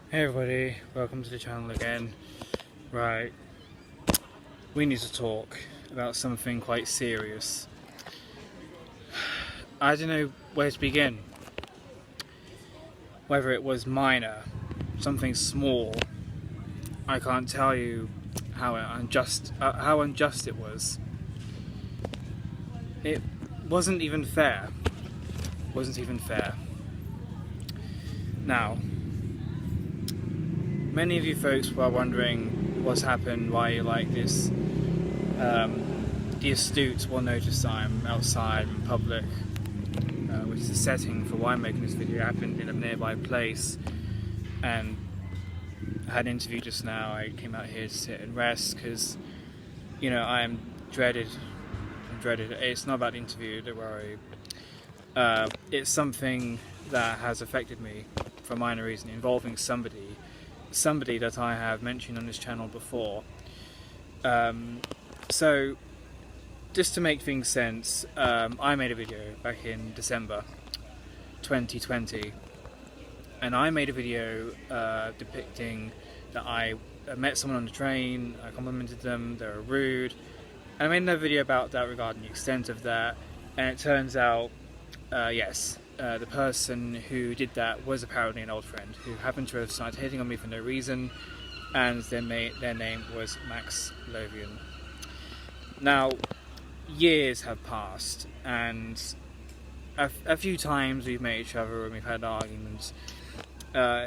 Hey everybody, welcome to the channel again. Right, we need to talk about something quite serious. I don't know where to begin. Whether it was minor, something small, I can't tell you how unjust it was. It wasn't even fair. Now, many of you folks were wondering what's happened, why you like this. The astute will notice I'm outside in public, which is the setting for why I'm making this video. It happened in a nearby place, and I had an interview just now. I came out here to sit and rest because, I'm dreaded. It's not about the interview, don't worry. It's something that has affected me for a minor reason, involving somebody that I have mentioned on this channel before. So, just to make things sense, I made a video back in December 2020, and I made a video depicting that I met someone on the train, I complimented them, they were rude, and I made another video about that regarding the extent of that, and it turns out, the person who did that was apparently an old friend who happened to have started hitting on me for no reason, and their name was Max Lovian. Now, years have passed, and a few times we've met each other and we've had arguments.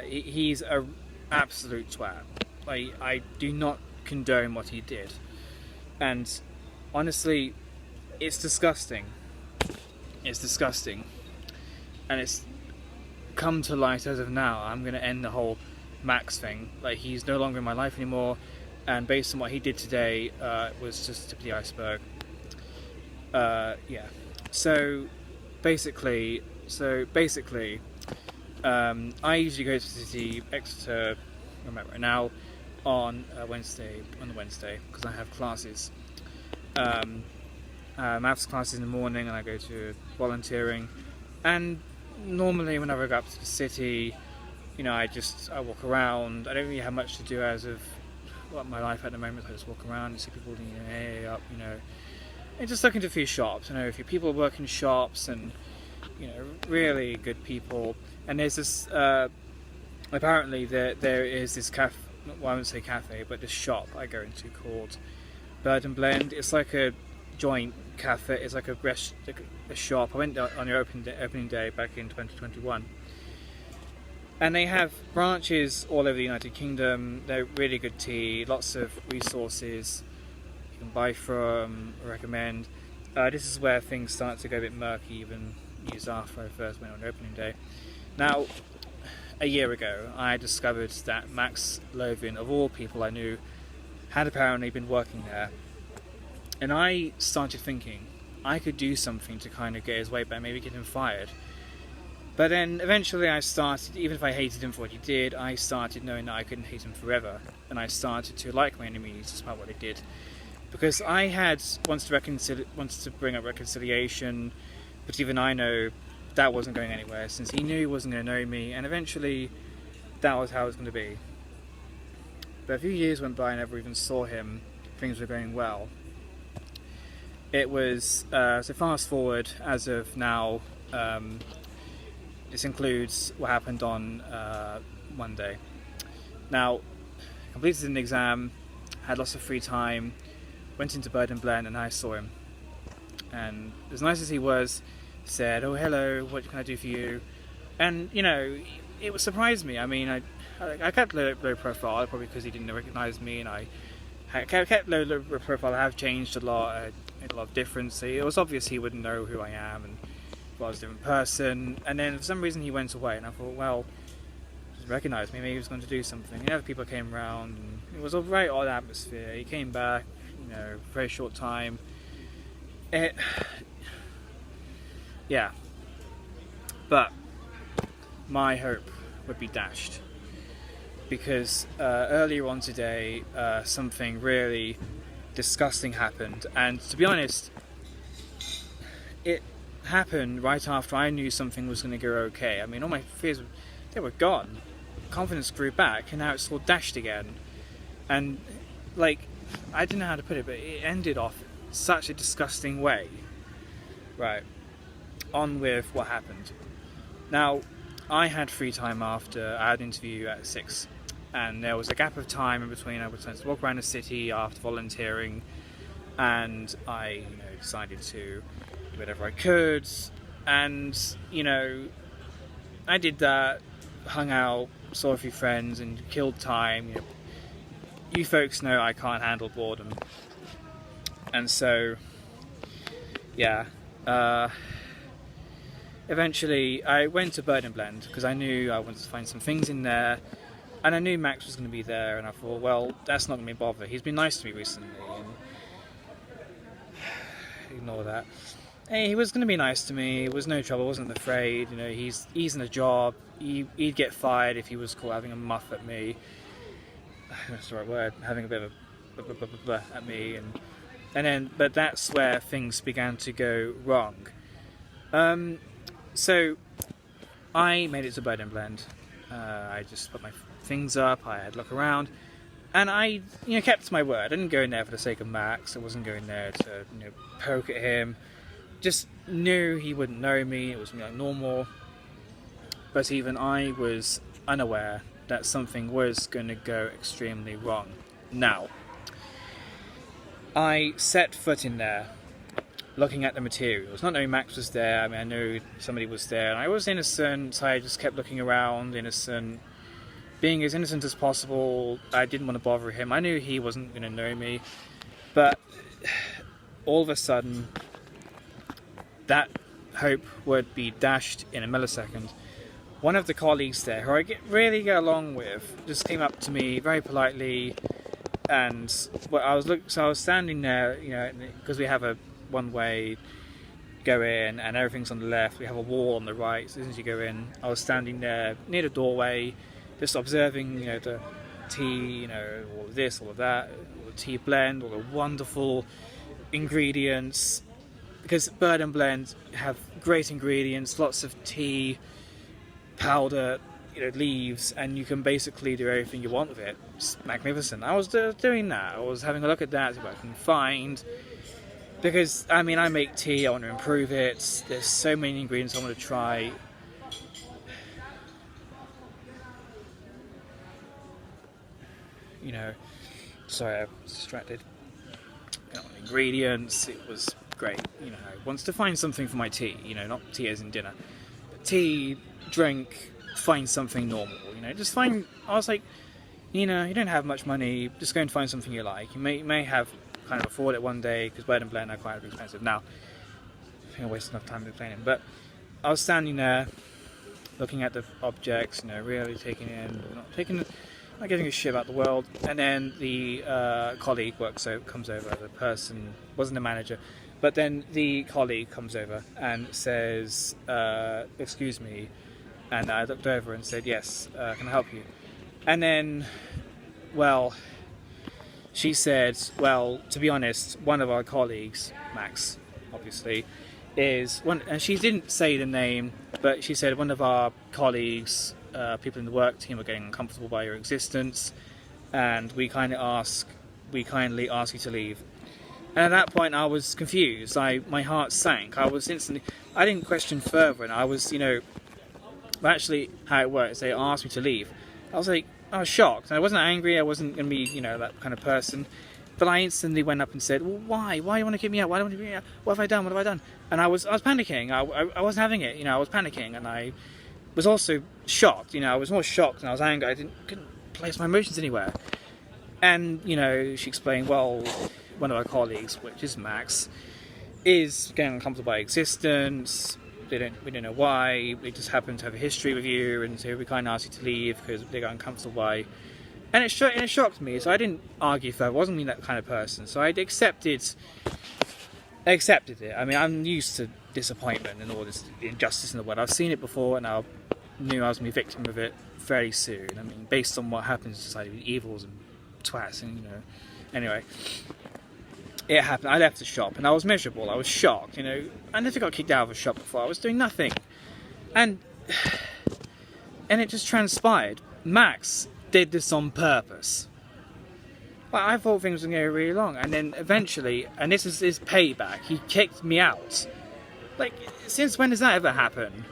He's an absolute twat. I do not condone what he did, and honestly, it's disgusting. And it's come to light as of now. I'm going to end the whole Max thing. He's no longer in my life anymore, and based on what he did today, was just the tip of the iceberg. So basically, I usually go to the city, Exeter, where I'm at right now, on the Wednesday, because I have classes. Maths classes in the morning, and I go to volunteering. And normally, whenever I go up to the city, I walk around. I don't really have much to do as of my life at the moment. I just walk around and see people, up, and just look into a few shops. A few people work in shops, and really good people. And there's this. Apparently, there is this cafe. Well, I won't say cafe, but this shop I go into called Bird and Blend. It's like a joint cafe. It's like a shop. I went there on the opening day back in 2021, and they have branches all over the United Kingdom. They're really good tea, lots of resources you can buy from, recommend. This is where things start to go a bit murky, even years after I first went on the opening day. Now, a year ago, I discovered that Max Lovian, of all people I knew, had apparently been working there. And I started thinking I could do something to kind of get his weight back, maybe get him fired. But then eventually I started, even if I hated him for what he did, I started knowing that I couldn't hate him forever. And I started to like my enemies despite what they did. Because I had wanted to bring up reconciliation, but even I know that wasn't going anywhere, since he knew he wasn't going to know me, and eventually that was how it was going to be. But a few years went by, I never even saw him. Things were going well. It was, so fast forward, as of now, this includes what happened on Monday. Now, completed an exam, had lots of free time, went into Bird and Blend, and I saw him. And as nice as he was, said, "Oh, hello, what can I do for you?" And, it surprised me. I mean, I kept low profile, probably because he didn't recognize me, and I kept low profile. I have changed a lot. I made a lot of difference. It was obvious he wouldn't know who I am, and I was a different person. And then for some reason he went away, and I thought, well, he recognized me, maybe he was going to do something. And other people came around, and it was a very odd atmosphere. He came back, very short time. But my hope would be dashed, because earlier on today something really disgusting happened, and to be honest, it happened right after I knew something was going to go okay. I mean, all my fears, they were gone. confidence grew back, and now it's all dashed again. And like, I don't know how to put it, but it ended off such a disgusting way. Right, on with what happened. Now, I had free time after I had an interview at 6, and there was a gap of time in between. I was trying to walk around the city after volunteering, and I decided to do whatever I could, and I did that, hung out, saw a few friends, and killed time. You folks know I can't handle boredom, and so yeah. Eventually, I went to Bird and Blend because I knew I wanted to find some things in there, and I knew Max was going to be there, and I thought, well, that's not going to be a bother. He's been nice to me recently, and ignore that. Hey, he was going to be nice to me. It was no trouble. I wasn't afraid. He's in a job. He'd get fired if he was caught having a muff at me. That's the right word. Having a bit of a at me, but that's where things began to go wrong. So I made it to Bird and Blend. I just put my things up. I had a look around, and I kept to my word. I didn't go in there for the sake of Max. I wasn't going there to poke at him. Just knew he wouldn't know me. It was like normal. But even I was unaware that something was going to go extremely wrong. Now, I set foot in there, looking at the materials, not knowing Max was there. I mean, I knew somebody was there, and I was innocent, so I just kept looking around, innocent, being as innocent as possible. I didn't want to bother him. I knew he wasn't going to know me, but all of a sudden, that hope would be dashed in a millisecond. One of the colleagues there, who I really get along with, just came up to me very politely, and I was standing there, because we have a one-way go in, and everything's on the left. We have a wall on the right. So as soon as you go in, I was standing there near the doorway, just observing, the tea, all of this, all of that, all the tea blend, all the wonderful ingredients. Because Bird and Blend have great ingredients, lots of tea, powder, leaves, and you can basically do everything you want with it. It's magnificent. I was doing that. I was having a look at that, see what I can find. Because, I make tea, I want to improve it. There's so many ingredients I want to try. Sorry, I was distracted. Ingredients, it was great. Wants to find something for my tea, not tea as in dinner. But tea, drink, find something normal, just find, I was like, you don't have much money, just go and find something you like. You may have kind of afford it one day, because Bird and Blend are quite expensive now. I think I wasted enough time explaining, but I was standing there, looking at the objects, really taking in, not giving a shit about the world, and then the colleague comes over, the person, wasn't a manager, but then the colleague comes over and says, excuse me, and I looked over and said, yes, can I help you? And then, she said, to be honest, one of our colleagues, Max, obviously, is one, and she didn't say the name, but she said one of our colleagues, people in the work team, are getting uncomfortable by your existence, and we kindly ask you to leave. And at that point, I was confused. My heart sank. I didn't question further, and I was, actually, how it works, they asked me to leave. I was shocked. I wasn't angry. I wasn't going to be, that kind of person. But I instantly went up and said, well, why? Why do you want to kick me out? Why do you want to kick me out? What have I done? What have I done? And I was panicking. I wasn't having it. I was panicking. And I was also shocked. I was more shocked and I was angry. I couldn't place my emotions anywhere. And, she explained, one of our colleagues, which is Max, is getting uncomfortable by existence. We don't know why. We just happen to have a history with you, and so we kind of asked you to leave because they got uncomfortable by. And it shocked me, so I didn't argue further. I wasn't being that kind of person, so I accepted it. I'm used to disappointment and all this injustice in the world. I've seen it before, and I knew I was going to be a victim of it very soon. Based on what happens in society with evils and twats, and anyway. It happened. I left the shop and I was miserable. I was shocked. I never got kicked out of a shop before. I was doing nothing, and it just transpired. Max did this on purpose. Like, I thought things were going to go really long, and then eventually, and this is his payback, he kicked me out. Like, since when does that ever happen?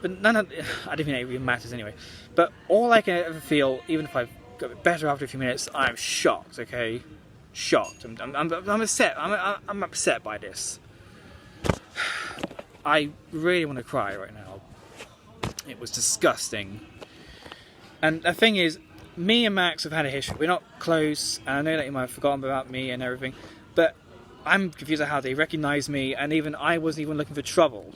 But none of, I don't think it even matters anyway. But all I can ever feel, even if I've got better after a few minutes, I'm shocked. Okay, shocked. I'm upset. I'm upset by this. I really want to cry right now. It was disgusting. And the thing is, me and Max have had a history. We're not close, and I know that you might have forgotten about me and everything, but I'm confused at how they recognise me, and even I wasn't even looking for trouble.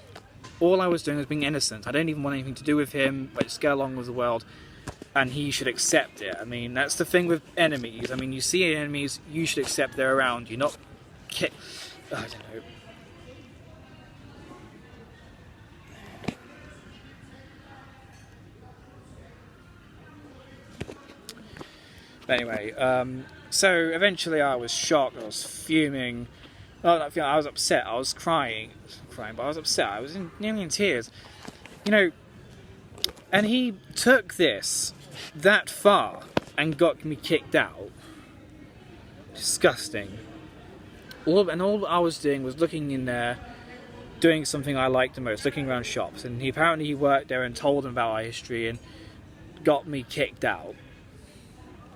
All I was doing was being innocent. I don't even want anything to do with him, but just get along with the world, and he should accept it. I mean, that's the thing with enemies. I mean, you see enemies, you should accept they're around you, not kick. I don't know. But anyway, so eventually I was shocked, I was fuming. I was upset, I was crying, but I was upset, I was nearly in tears. You know, and he took this that far and got me kicked out. Disgusting. All I was doing was looking in there, doing something I liked the most, looking around shops. And he worked there and told them about our history and got me kicked out.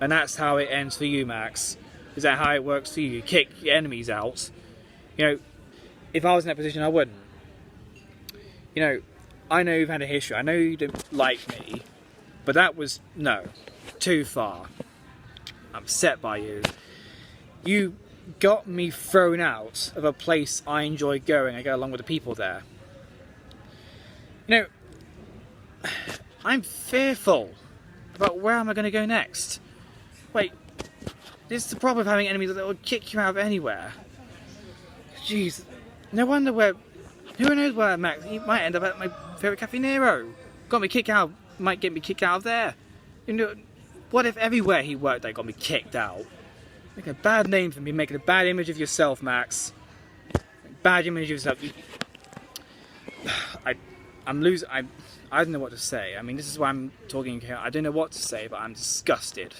And that's how it ends for you, Max. Is that how it works for you? You kick your enemies out. You know, if I was in that position, I wouldn't. You know, I know you've had a history. I know you don't like me. But that was, no, too far. I'm upset by you. You got me thrown out of a place I enjoy going. I get along with the people there. You know, I'm fearful about where am I going to go next. Wait, this is the problem with having enemies that will kick you out of anywhere. Jeez, no wonder where. Who knows where Max? He might end up at my favourite Cafe Nero. Got me kicked out. Might get me kicked out of there. You know, what if everywhere he worked, they got me kicked out? Making a bad name for me, making a bad image of yourself, Max. Bad image of yourself. I'm losing. I don't know what to say. I mean, this is why I'm talking here. I don't know what to say, but I'm disgusted.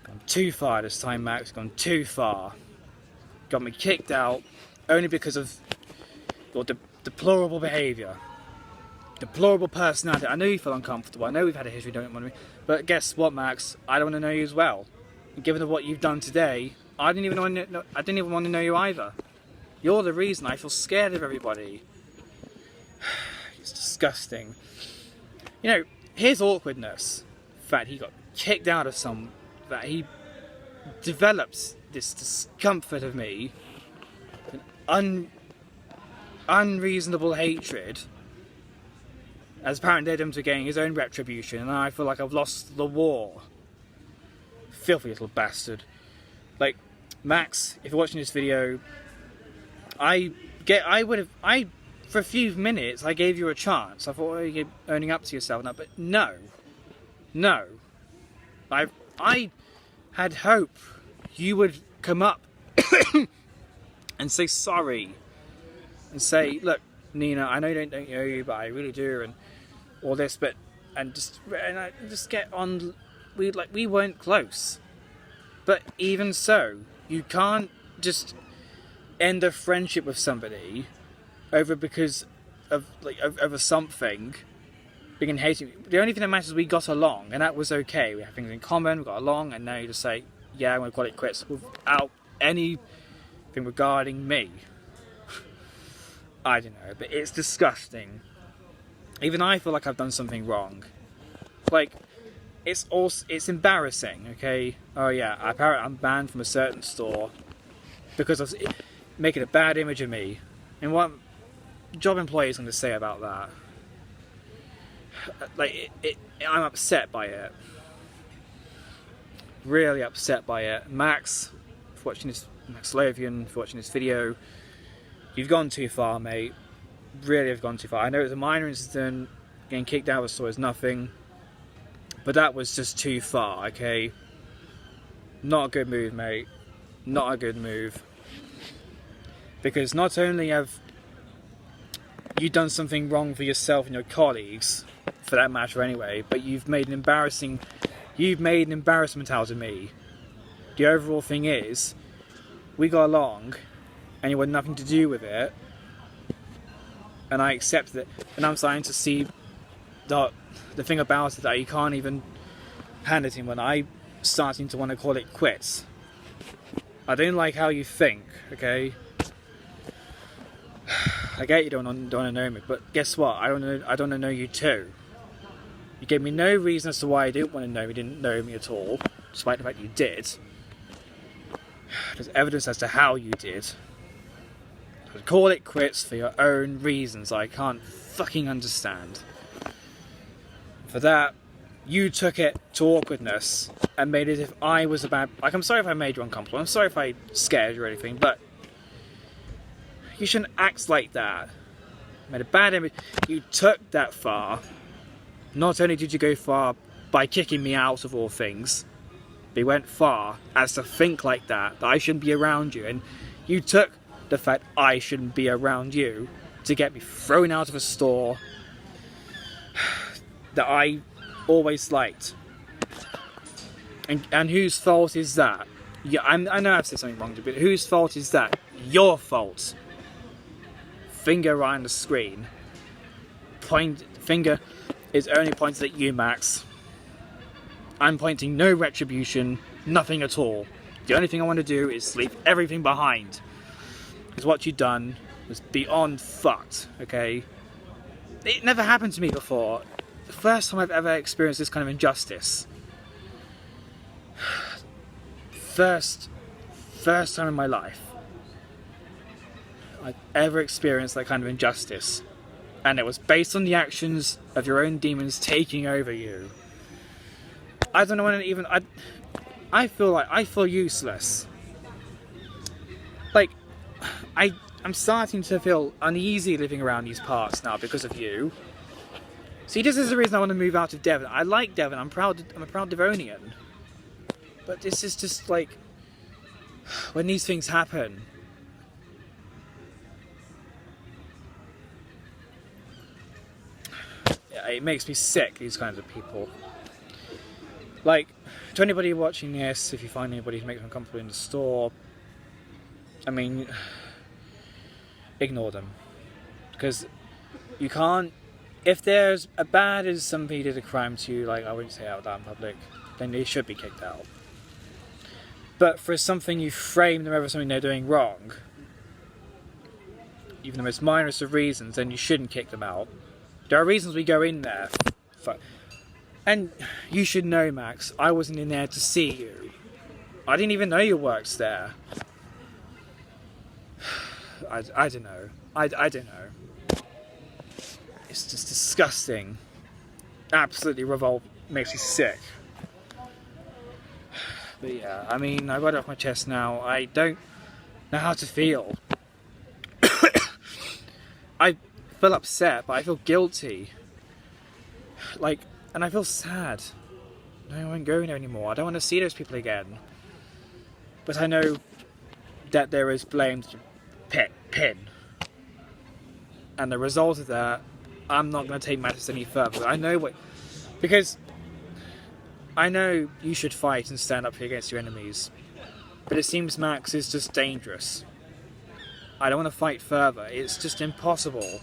Gone too far this time, Max. Gone too far. Got me kicked out only because of your deplorable behaviour. Deplorable personality. I know you feel uncomfortable. I know we've had a history, don't want me. But guess what, Max? I don't want to know you as well. And given what you've done today, I didn't even want to know you either. You're the reason I feel scared of everybody. It's disgusting. You know, his awkwardness. The fact he got kicked out of some. That he develops this discomfort of me. An unreasonable hatred. As apparently led him to getting his own retribution, and I feel like I've lost the war. Filthy little bastard. Like, Max, if you're watching this video, for a few minutes, I gave you a chance. I thought, oh, you're owning up to yourself now, but no. No. I had hope you would come up and say sorry. And say, look, Nina, I know I don't know you, but I really do, and all this, but and I just get on. We weren't close, but even so, you can't just end a friendship with somebody over because of over something being hating. The only thing that matters is we got along, and that was okay. We have things in common, we got along, and now you just say, yeah, I'm gonna call it quits without anything regarding me. I don't know, but it's disgusting. Even I feel like I've done something wrong. Like, it's embarrassing, okay? Oh yeah, apparently I'm banned from a certain store because of making a bad image of me. And what job employee is going to say about that? Like, I'm upset by it. Really upset by it. Max, for watching this, Max Lovian, for watching this video, you've gone too far, mate. Really have gone too far. I know it's a minor incident, getting kicked out of the store is nothing, but that was just too far, okay? Not a good move, mate. Not a good move. Because not only have you done something wrong for yourself and your colleagues, for that matter anyway, but you've made an embarrassment out of me. The overall thing is, we got along, and you had nothing to do with it, and I accepted it, and I'm starting to see the thing about it that you can't even hand it in when I'm starting to want to call it quits. I don't like how you think, okay? I get you don't want to know me, but guess what? I don't want to know you too. You gave me no reason as to why you didn't want to know me, didn't know me at all, despite the fact you did. There's evidence as to how you did. So call it quits for your own reasons I can't fucking understand. For that, you took it to awkwardness and made it as if I was a bad... Like, I'm sorry if I made you uncomfortable, I'm sorry if I scared you or anything, but you shouldn't act like that. Made a bad image. You took that far. Not only did you go far by kicking me out of all things, but you went far as to think like that I shouldn't be around you. And you took the fact I shouldn't be around you to get me thrown out of a store that I always liked. And whose fault is that? Yeah, I know I've said something wrong, but whose fault is that? Your fault. Finger right on the screen. Finger is only pointed at you, Max. I'm pointing no retribution, nothing at all. The only thing I want to do is leave everything behind. Because what you've done was beyond fucked, okay? It never happened to me before. The first time I've ever experienced this kind of injustice. First time in my life I've ever experienced that kind of injustice. And it was based on the actions of your own demons taking over you. I don't know when even... I feel useless. Like, I'm starting to feel uneasy living around these parts now because of you. See, this is the reason I want to move out of Devon. I like Devon, I'm a proud Devonian. But this is just like... When these things happen... It makes me sick, these kinds of people. Like, to anybody watching this, if you find anybody who makes them uncomfortable in the store, I mean, ignore them. Because you can't... If there's as bad as somebody did a crime to you, like, I wouldn't say out loud in public, then they should be kicked out. But for something you frame them over something they're doing wrong, even the most minorest of reasons, then you shouldn't kick them out. There are reasons we go in there. And you should know, Max, I wasn't in there to see you. I didn't even know you worked there. I don't know. I don't know. It's just disgusting. Absolutely makes me sick. But yeah, I mean, I got it off my chest now. I don't know how to feel. I feel upset, but I feel guilty. Like, and I feel sad. I won't go there anymore. I don't want to see those people again. But I know that there is blame to pin. And the result of that, I'm not going to take matters any further. I know what... Because I know you should fight and stand up against your enemies. But it seems Max is just dangerous. I don't want to fight further. It's just impossible.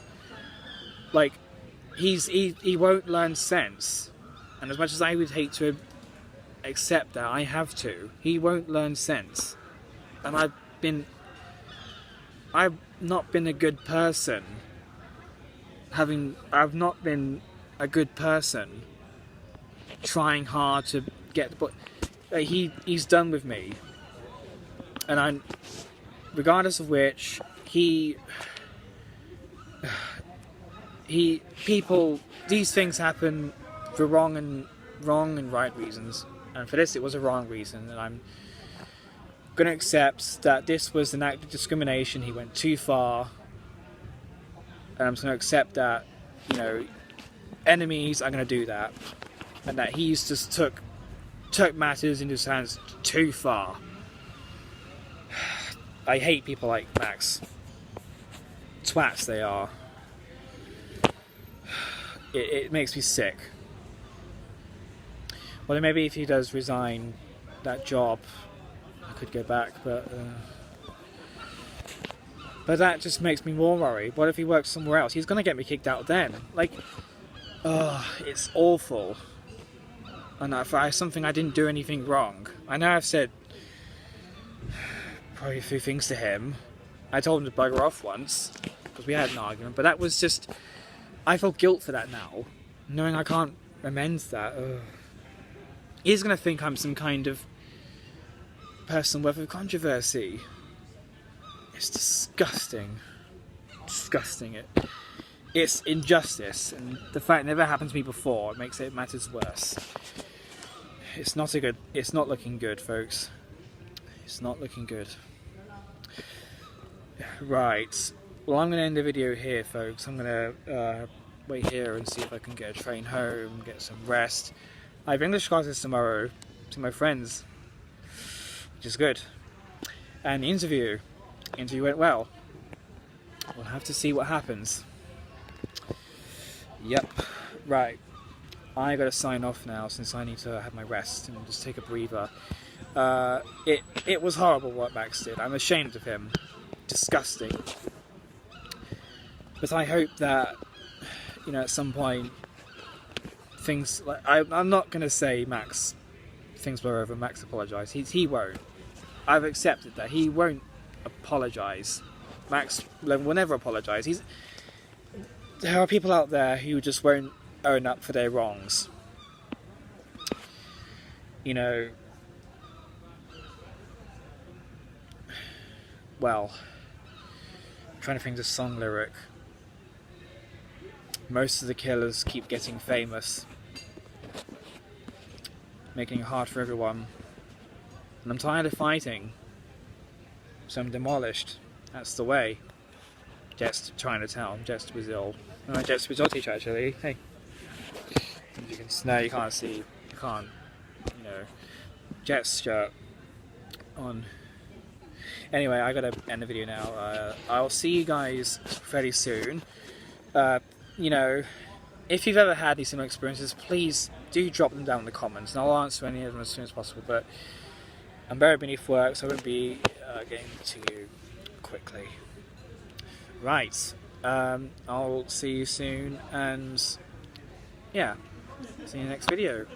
Like, he won't learn sense. And as much as I would hate to accept that, I have to. He won't learn sense. And I've not been a good person. I've not been a good person trying hard to get the boy. He's done with me. And regardless of which, these things happen for wrong and right reasons, and for this it was a wrong reason, and I'm going to accept that this was an act of discrimination. He went too far, and I'm just going to accept that, you know, enemies are going to do that, and that he's just took matters into his hands too far. I hate people like Max. Twats they are. it makes me sick. Well, maybe if he does resign that job, I could go back, but that just makes me more worried. What if he works somewhere else? He's going to get me kicked out then. Like, it's awful. And for something I didn't do anything wrong. I know I've said probably a few things to him. I told him to bugger off once, because we had an argument, but that was just... I feel guilt for that now, knowing I can't amend that. He's going to think I'm some kind of person worth of controversy. It's disgusting. Disgusting. It's injustice, and the fact it never happened to me before, it makes it matters worse. It's not looking good, folks. It's not looking good. Right. Well, I'm going to end the video here, folks. I'm going to wait here and see if I can get a train home, get some rest. I have English classes tomorrow to my friends, which is good. And the interview went well. We'll have to see what happens. Yep. Right. I gotta sign off now since I need to have my rest and just take a breather. It was horrible what Max did. I'm ashamed of him. Disgusting. But I hope that, at some point, things like I'm not gonna say Max, things were over. Max apologised. He won't. I've accepted that he won't apologise. Max will never apologise. There are people out there who just won't own up for their wrongs. Well, I'm trying to think of a song lyric. Most of the killers keep getting famous, making it hard for everyone. And I'm tired of fighting, so I'm demolished. That's the way. Jets to Chinatown, Jets to Brazil. No, Jets to Brazil teacher actually. Hey. You can you can't see. You can't, Jets shirt on. Anyway, I gotta end the video now. I'll see you guys fairly soon. If you've ever had these similar experiences, please do drop them down in the comments, and I'll answer any of them as soon as possible. But I'm buried beneath work, so I won't be getting to you quickly. Right. I'll see you soon, and yeah, see you in the next video.